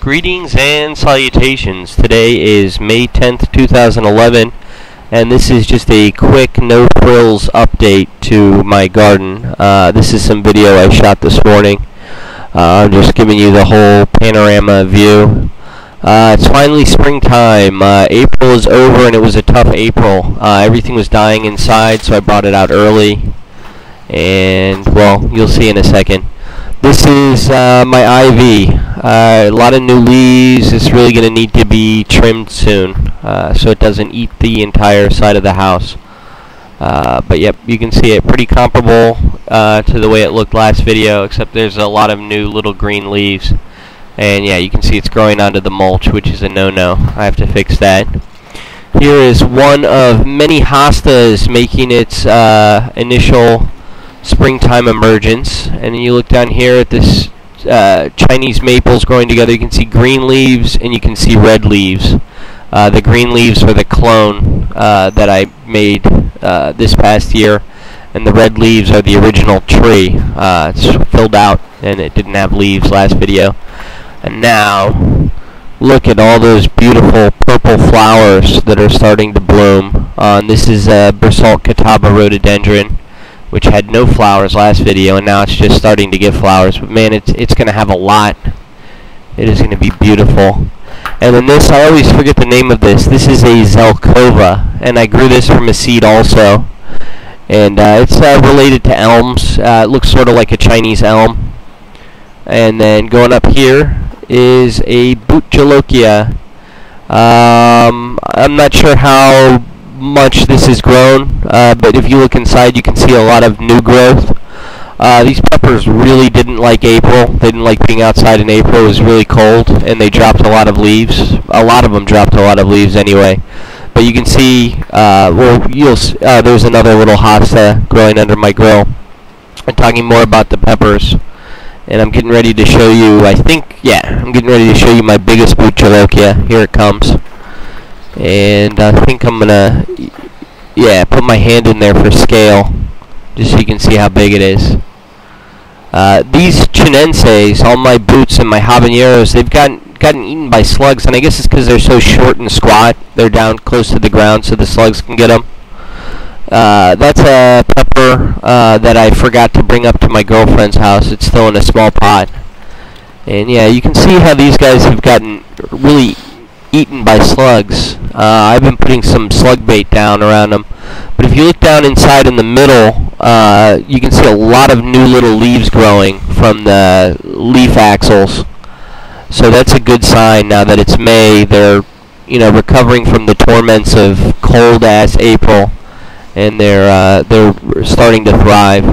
Greetings and salutations. Today is May 10th, 2011, and this is just a quick no-frills update to my garden. This is some video I shot this morning. I'm just giving you the whole panorama view. It's finally springtime. April is over, and it was a tough April. Everything was dying inside, so I brought it out early. And, well, you'll see in a second. This is my ivy. A lot of new leaves. It's really going to need to be trimmed soon, so it doesn't eat the entire side of the house. But yep, you can see it pretty comparable to the way it looked last video, except there's a lot of new little green leaves. And yeah, you can see it's growing onto the mulch, which is a no-no. I have to fix that. Here is one of many hostas making its initial springtime emergence, and you look down here at this Chinese maples growing together. You can see green leaves and you can see red leaves. The green leaves are the clone that I made this past year, and the red leaves are the original tree. It's filled out and it didn't have leaves last video. And now look at all those beautiful purple flowers that are starting to bloom. This is Basalt Catawba rhododendron, which had no flowers last video, and now it's just starting to get flowers. But man, it's going to have a lot. It is going to be beautiful. And then this, I always forget the name of this. This is a Zelkova, and I grew this from a seed also. And it's related to elms. It looks sort of like a Chinese elm. And then going up here is a boot jalokia. I'm not sure how much this is grown, but if you look inside you can see a lot of new growth. These peppers really didn't like April. They didn't like being outside in April. It was really cold and they dropped a lot of leaves. A lot of them dropped a lot of leaves anyway. But you can see, there's another little hosta growing under my grill. I'm talking more about the peppers. And I'm getting ready to show you, I'm getting ready to show you my biggest boot jalokia. Here it comes. And I think I'm gonna, put my hand in there for scale, just so you can see how big it is. These chinenses, all my boots and my habaneros, they've gotten eaten by slugs, and I guess it's because they're so short and squat. They're down close to the ground, so the slugs can get them. That's a pepper that I forgot to bring up to my girlfriend's house. It's still in a small pot. And yeah, you can see how these guys have gotten really eaten by slugs. I've been putting some slug bait down around them. But if you look down inside in the middle, you can see a lot of new little leaves growing from the leaf axils. So that's a good sign now that it's May. They're, recovering from the torments of cold-ass April, and they're starting to thrive.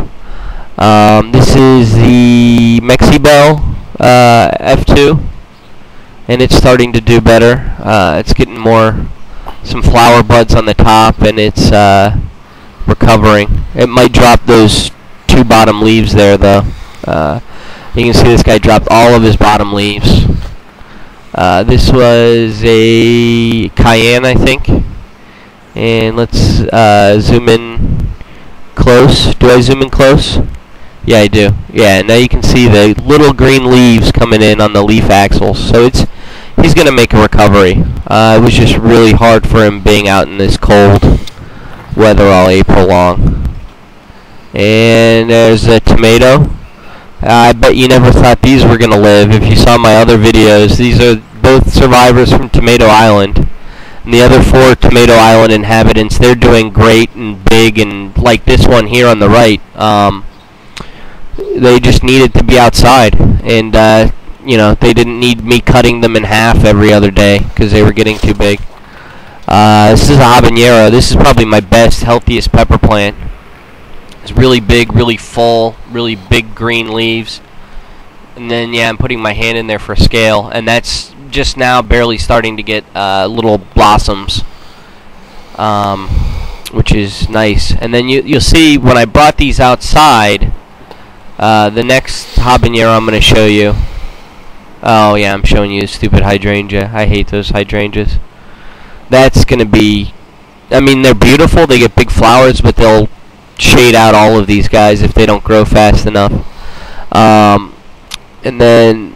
This is the Mexibel F2. And it's starting to do better. It's getting some flower buds on the top, and it's recovering. It might drop those two bottom leaves there, though. You can see this guy dropped all of his bottom leaves. This was a cayenne, I think. And let's zoom in close. Do I zoom in close? Yeah, I do. Yeah, now you can see the little green leaves coming in on the leaf axils. So he's going to make a recovery. It was just really hard for him being out in this cold weather all April long. And there's a tomato. I bet you never thought these were going to live. If you saw my other videos, these are both survivors from Tomato Island. And the other 4 Tomato Island inhabitants, they're doing great and big, and like this one here on the right. They just needed to be outside, and they didn't need me cutting them in half every other day because they were getting too big. This is a habanero. This is probably my best, healthiest pepper plant. It's really big, really full, really big green leaves. And then I'm putting my hand in there for scale, and that's just now barely starting to get little blossoms, which is nice. And then you'll see when I brought these outside. The next habanero I'm going to show you. Oh yeah, I'm showing you a stupid hydrangea. I hate those hydrangeas. That's going to be, they're beautiful. They get big flowers, but they'll shade out all of these guys if they don't grow fast enough. And then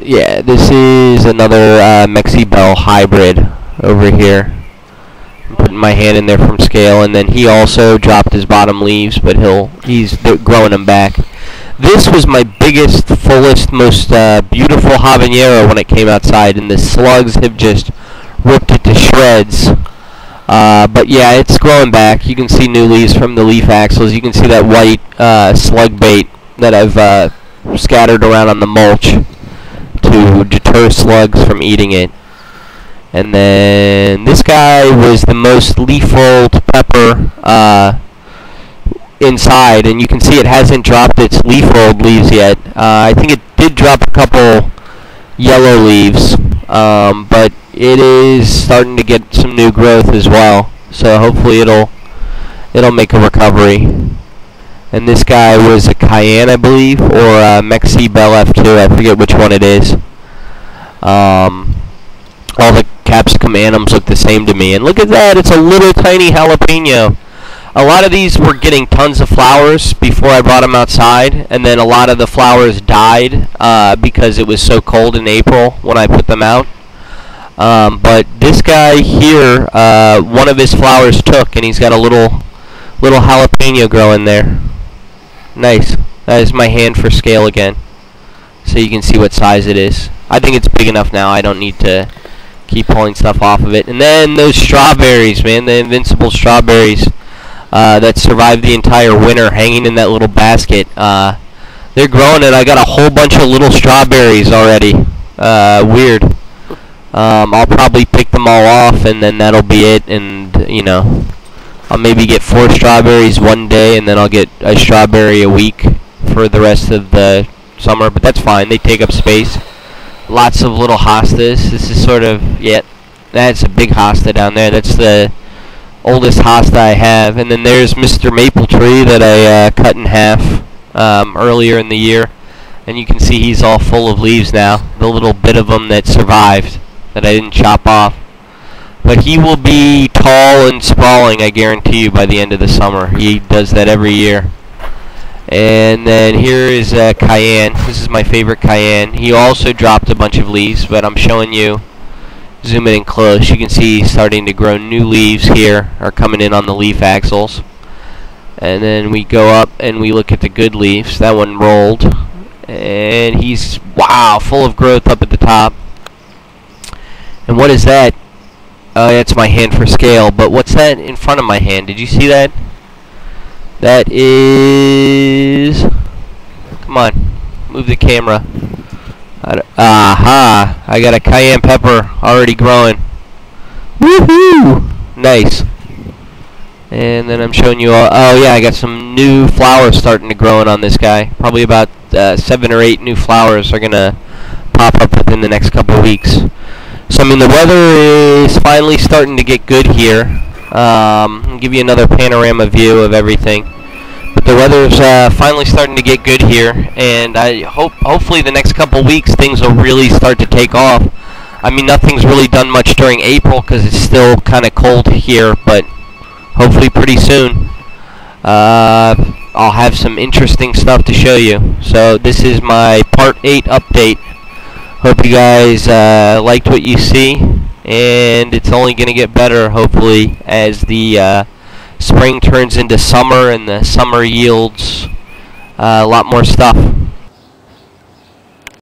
Yeah, this is another Mexi Bell hybrid over here. I'm putting my hand in there from scale, and then he also dropped his bottom leaves, but he's growing them back. This was my biggest, fullest, most beautiful habanero when it came outside, and the slugs have just ripped it to shreds. But yeah, it's growing back. You can see new leaves from the leaf axils. You can see that white slug bait that I've scattered around on the mulch to deter slugs from eating it. And then this guy was the most leaf-rolled pepper inside, and you can see it hasn't dropped its leaf-rolled leaves yet. I think it did drop a couple yellow leaves, but it is starting to get some new growth as well. So hopefully it'll make a recovery. And this guy was a cayenne, I believe, or a Mexi Bell F2. I forget which one it is. All the capsicum animals look the same to me. And look at that, it's a little tiny jalapeno. A lot of these were getting tons of flowers before I brought them outside, and then a lot of the flowers died because it was so cold in April when I put them out. But this guy here, one of his flowers took, and he's got a little jalapeno growing there. Nice. That is my hand for scale again, so you can see what size it is. I think it's big enough now. I don't need to keep pulling stuff off of it. And then those strawberries, man, the invincible strawberries that survived the entire winter hanging in that little basket. They're growing, and I got a whole bunch of little strawberries already. Weird. I'll probably pick them all off, and then that'll be it. And, you know, I'll maybe get 4 strawberries one day, and then I'll get a strawberry a week for the rest of the summer. But that's fine. They take up space. Lots of little hostas. This is sort of, yeah, that's a big hosta down there. That's the oldest hosta I have. And then there's Mr. Maple Tree that I cut in half earlier in the year. And you can see he's all full of leaves now. The little bit of them that survived that I didn't chop off. But he will be tall and sprawling, I guarantee you, by the end of the summer. He does that every year. And then here is cayenne. This is my favorite cayenne. He also dropped a bunch of leaves, but I'm showing you, zoom in close. You can see he's starting to grow new leaves here, are coming in on the leaf axils. And then we go up and we look at the good leaves. That one rolled. And he's, wow, full of growth up at the top. And what is that? Oh, that's my hand for scale. But what's that in front of my hand? Did you see that? That is... Come on. Move the camera. Aha! I got a cayenne pepper already growing. Woohoo! Nice. And then I'm showing you all... Oh, yeah, I got some new flowers starting to grow on this guy. Probably about 7 or 8 new flowers are going to pop up within the next couple of weeks. So, I mean, the weather is finally starting to get good here. I'll give you another panorama view of everything. But the weather's finally starting to get good here, and I hopefully the next couple weeks things will really start to take off. I mean, nothing's really done much during April because it's still kind of cold here, but hopefully pretty soon I'll have some interesting stuff to show you. So this is my Part 8 update. Hope you guys liked what you see, and it's only going to get better, hopefully, as the spring turns into summer, and the summer yields a lot more stuff.